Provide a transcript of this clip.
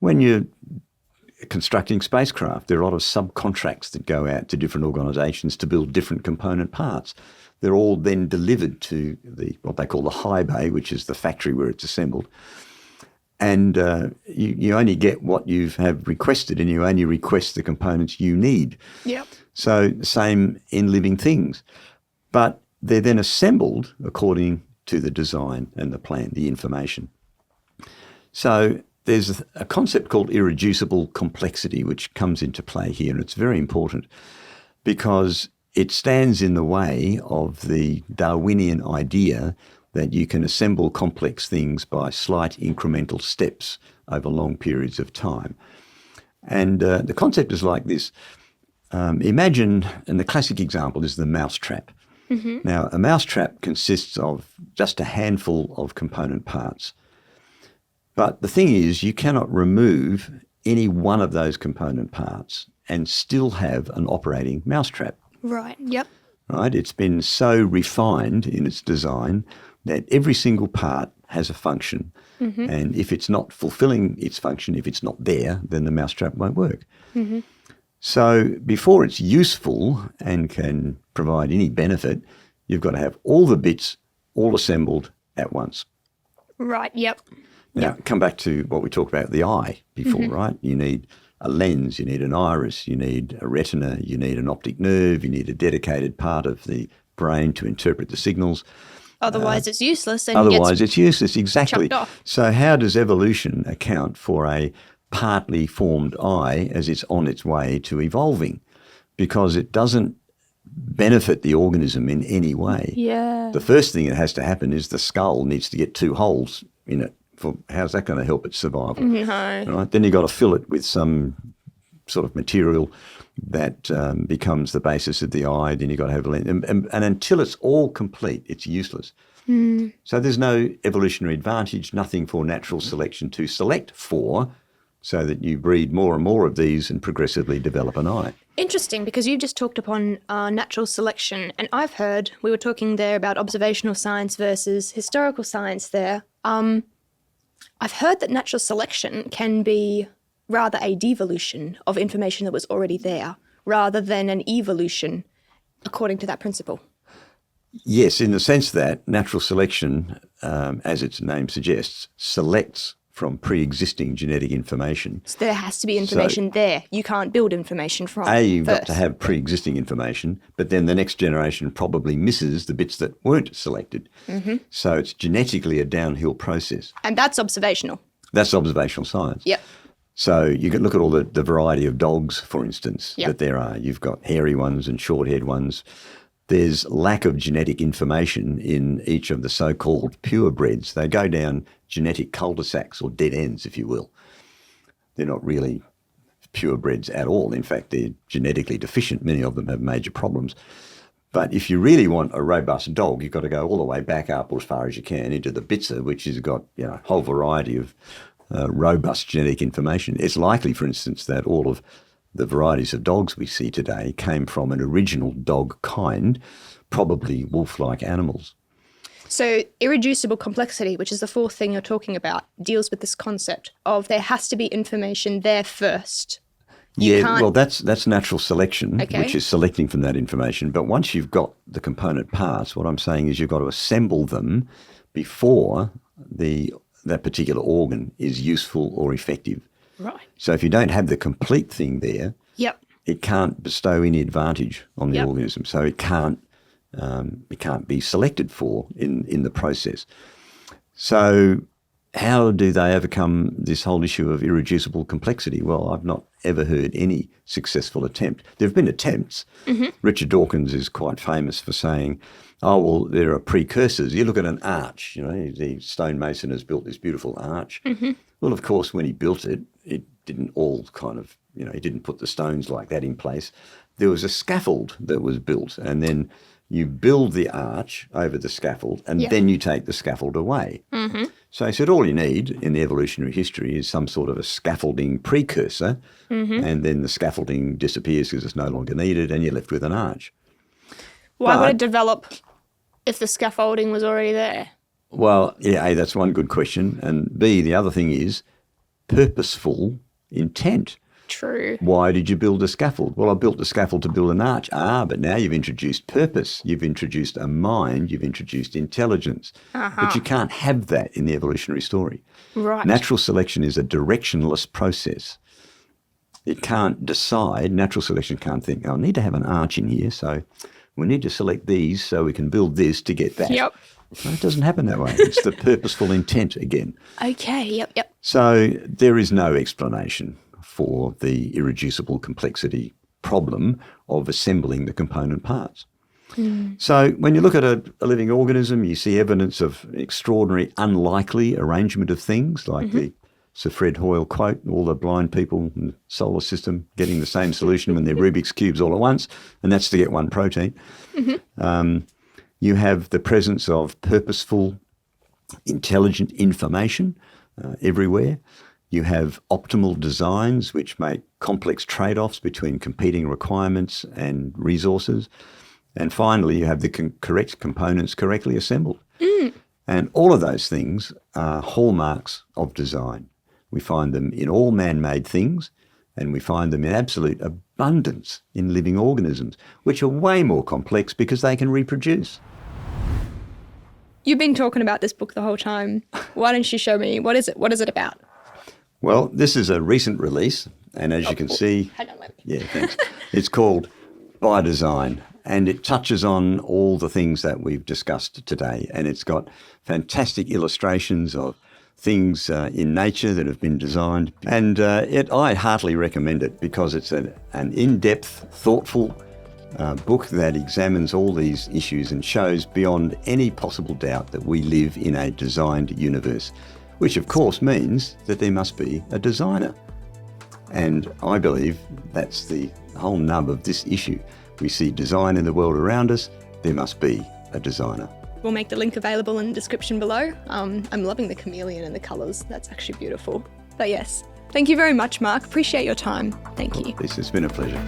when you're constructing spacecraft, there are a lot of subcontracts that go out to different organisations to build different component parts. They're all then delivered to what they call the high bay, which is the factory where it's assembled. And you only get what you have requested, and you only request the components you need. Yep. So same in living things. But they're then assembled according to the design and the plan, the information. So there's a concept called irreducible complexity which comes into play here, and it's very important because it stands in the way of the Darwinian idea that you can assemble complex things by slight incremental steps over long periods of time. And the concept is like this. Imagine, and the classic example is the mousetrap. Mm-hmm. Now, a mousetrap consists of just a handful of component parts. But the thing is, you cannot remove any one of those component parts and still have an operating mousetrap. Right, yep. Right? It's been so refined in its design that every single part has a function. Mm-hmm. And if it's not fulfilling its function, if it's not there, then the mousetrap won't work. Mm-hmm. So before it's useful and can provide any benefit, you've got to have all the bits all assembled at once. Right, yep. Now, come back to what we talked about, the eye before, right? You need a lens, you need an iris, you need a retina, you need an optic nerve, you need a dedicated part of the brain to interpret the signals. Otherwise it's useless. And Otherwise it's useless, exactly. chucked off. So how does evolution account for a partly formed eye as it's on its way to evolving? Because it doesn't benefit the organism in any way. Yeah. The first thing that has to happen is the skull needs to get 2 holes in it. How's that going to help its survival? No. Right? Then you've got to fill it with some sort of material that becomes the basis of the eye. Then you've got to have a lens. And until it's all complete, it's useless. Mm. So there's no evolutionary advantage, nothing for natural selection to select for, so that you breed more and more of these and progressively develop an eye. Interesting, because you've just talked upon natural selection, and I've heard, we were talking there about observational science versus historical science there. I've heard that natural selection can be rather a devolution of information that was already there, rather than an evolution according to that principle. Yes, in the sense that natural selection, as its name suggests, selects from pre-existing genetic information. So there has to be information there. You can't build information from You've first. got to have pre-existing information, but then the next generation probably misses the bits that weren't selected. Mm-hmm. So it's genetically a downhill process. And that's observational. That's observational science. Yep. So you can look at all the variety of dogs, for instance, Yep. that there are. You've got hairy ones and short-haired ones. There's lack of genetic information in each of the so-called purebreds. They go down genetic cul-de-sacs or dead ends, if you will. They're not really purebreds at all. In fact, they're genetically deficient. Many of them have major problems. But if you really want a robust dog, you've got to go all the way back up or as far as you can into the Bitzer, which has got a whole variety of robust genetic information. It's likely, for instance, that all of the varieties of dogs we see today came from an original dog kind, probably wolf-like animals. So irreducible complexity, which is the fourth thing you're talking about, deals with this concept of there has to be information there first. Well, that's natural selection, Okay. which is selecting from that information. But once you've got the component parts, what I'm saying is you've got to assemble them before that particular organ is useful or effective. Right. So if you don't have the complete thing there, Yep. it can't bestow any advantage on the Yep. organism. So it can't be selected for in the process. So how do they overcome this whole issue of irreducible complexity? Well, I've not ever heard any successful attempt. There have been attempts. Mm-hmm. Richard Dawkins is quite famous for saying, there are precursors. You look at an arch, the stonemason has built this beautiful arch. Mm-hmm. Well, of course, when he built it, it didn't all kind of, he didn't put the stones like that in place. There was a scaffold that was built, and then you build the arch over the scaffold, and then you take the scaffold away. Mm-hmm. So he said all you need in the evolutionary history is some sort of a scaffolding precursor, and then the scaffolding disappears because it's no longer needed, and you're left with an arch. Why would it develop if the scaffolding was already there? Well, A, that's one good question. And B, the other thing is, purposeful intent. True. Why did you build a scaffold? Well, I built the scaffold to build an arch. But now you've introduced purpose. You've introduced a mind. You've introduced intelligence. But you can't have that in the evolutionary story. Right. Natural selection is a directionless process. It can't decide. Natural selection can't think, I need to have an arch in here, so we need to select these so we can build this to get that. Yep. No, it doesn't happen that way. It's the purposeful intent again. Okay, yep. So there is no explanation for the irreducible complexity problem of assembling the component parts. So when you look at a living organism, you see evidence of extraordinary unlikely arrangement of things, like the Sir Fred Hoyle quote, all the blind people in the solar system getting the same solution when they're Rubik's Cubes all at once, and that's to get one protein. You have the presence of purposeful, intelligent information everywhere. You have optimal designs which make complex trade-offs between competing requirements and resources. And finally, you have the correct components correctly assembled. And all of those things are hallmarks of design. We find them in all man-made things, and we find them in absolute abundance in living organisms, which are way more complex because they can reproduce. You've been talking about this book the whole time. Why don't you show me? What is it? What is it about? Well, this is a recent release, and as you can see, Hang on, let me. yeah, thanks. It's called By Design, and it touches on all the things that we've discussed today. And it's got fantastic illustrations of things in nature that have been designed. And I heartily recommend it because it's an in-depth, thoughtful book that examines all these issues and shows beyond any possible doubt that we live in a designed universe, which of course means that there must be a designer. And I believe that's the whole nub of this issue. We see design in the world around us, there must be a designer. We'll make the link available in the description below. I'm loving the chameleon and the colours. That's actually beautiful. But yes, thank you very much, Mark. Appreciate your time. Thank you. This has been a pleasure.